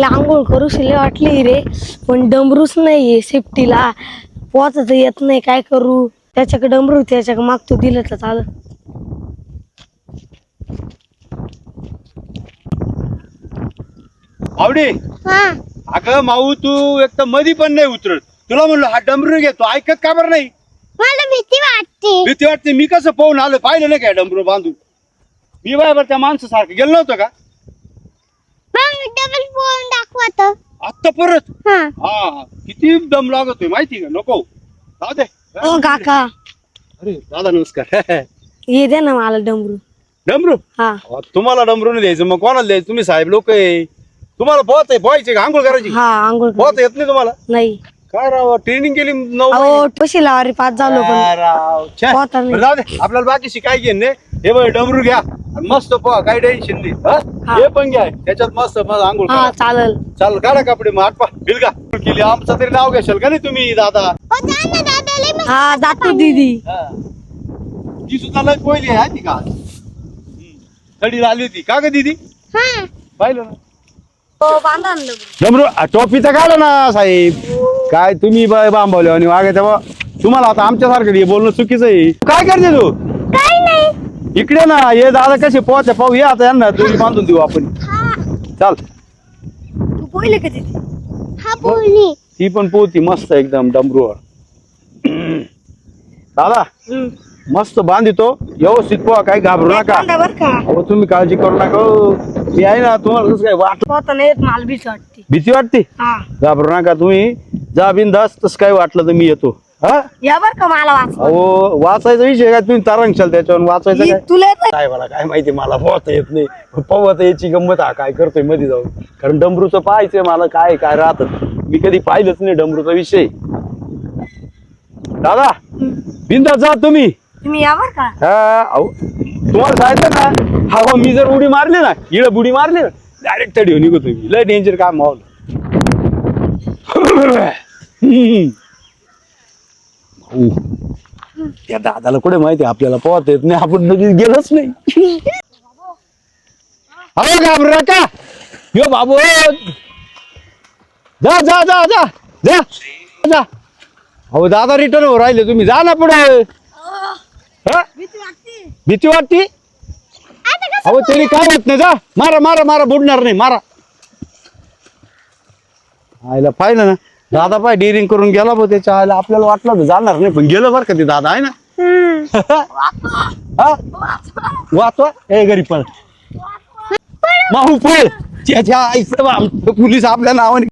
आंघोळ करूशी वाटली रे, पण डमरूच नाहीये सेफ्टीला. पोचायचं येत नाही, काय करू? त्याच्याकडे डमरू त्याच्याकडे मागतो, दिलं तर चाल. आवडे अगं माऊ, तू एक तर मधी पण नाही उतरत. तुला म्हणलो हा डमरू घेतो, ऐकत का बरं नाही? मला भीती वाटते. भीती वाटते? मी कसं पाहून आलो, पाहिलं नाही काय डमरू बांधून? मी बरोबर त्या माणसासारखं गेलो नव्हतं का? डबल फोन दाखवत आत्ता परत? हा. हा, किती दम लागतोय माहिती का? नको जाऊ दे. ओ काका, अरे दादा नमस्कार. ये दे ना मला डमरू. डमरू? हा. तुम्हाला डमरू नाही द्यायचं, मग कोणाला द्यायचं? तुम्ही साहेब लोक आहे, तुम्हाला पोहत आहे, पोहायचे का? आंघोळ करायची? हा, आंघोळ पोहत येत नाही तुम्हाला? नाही. काय राव, ट्रेनिंग केली 9 अहो पशी लावा रे, 5 झालो पण राव छे. पोहता नाही. बरं जाऊ दे, आपल्याला बाकीशी काय घेणं नाही. हे बघ डमरू घ्या आणि मस्त पोहा, काही टेन्शन नाही. हा. हे पण घ्या, त्याच्यात मस्त मस्त आंघोळ हा करा. चालेल. चाल, काढा कपडे मग आटपा बिलका केली. आमचं तरी नाव घ्याल का नाही तुम्ही दादा? ओ जा ना दादा, लय मस्त. हा जातो दीदी. जी सुद्धा लय पहिली आहे ती का? थडी आली होती का ग दीदी? हा. पाहिलं ना हो बांधा ना डमरू. डमरू टोपीचं काढा ना साहेब. काय तुम्ही बांबवले आणि वागे तेव्हा तुम्हाला आता आमच्यासारखं हे बोलणं चुकीचं आहे. काय करते तू? काय नाही. इकडे ना, हे दादा कसे पोहते पाहू ये आता, यांना दोन्ही बांधून देऊ आपण. हा. तू चाल. पोहिले का तिथे? हा बोलली. ती पण पोहती मस्त एकदम डमरूवर. दादा मस्त बांधितो, व्यवस्थित पोहा, काही घाबरू नका. बांधा बर का. अहो तुम्ही काळजी करू नका हो. मी आहे ना, तुम्हाला कसं काय पोहता नाही येत, मला भीती वाटते. भीती वाटते? हा घाबरू नका तुम्ही, जा बिंदास. तसं काय वाटलं तर मी येतो. हा, या बर का, मला वाचवा. अहो वाचायचा विषय काय? तुम्ही तारंगशाल त्याच्यावर, वाचायचं काय? तुला येत नाही? काय मला काय माहिती, मला पोहता येत नाही. पोहता याची गंमत हा काय करतोय मध्ये जाऊन. कारण डमरूचं पाहायचंय मला, काय काय राहत. मी कधी पाहिलंच नाही डमरूचा विषय. दादा बिंदास जा तुम्ही. तुम्ही या बर का. हा, अहो तुम्हाला सांगितलं ना, हा मी जर उडी मारली ना, इकडे बुडी मारली ना, डायरेक्ट तडी होऊन निघतो मी. लय डेंजर काम मावलं. त्या दादाला कुठे माहिती आपल्याला पोहता येत नाही, आपण लगेच गेलोच नाही. अहो घाबरू नका. यो बाबू, जा जा जा जा जा जा. अहो दादा रिटर्न हो राहिले, तुम्ही जा ना पुढे. भीती वाटते? अहो तरी काय होत नाही, जा मारा मारा मारा, बुडणार नाही, मारा. आयला पाहिलं ना दादा, पाय डिरिंग करून गेला बघ त्याच्या आयला. आपल्याला वाटलं तर जाणार नाही, पण गेलं बरं का ते दादा, आहे ना. हा वाचवा. ए घरी पण माहू पळ, त्याच्या आईचं पोलीस आपल्या नावाने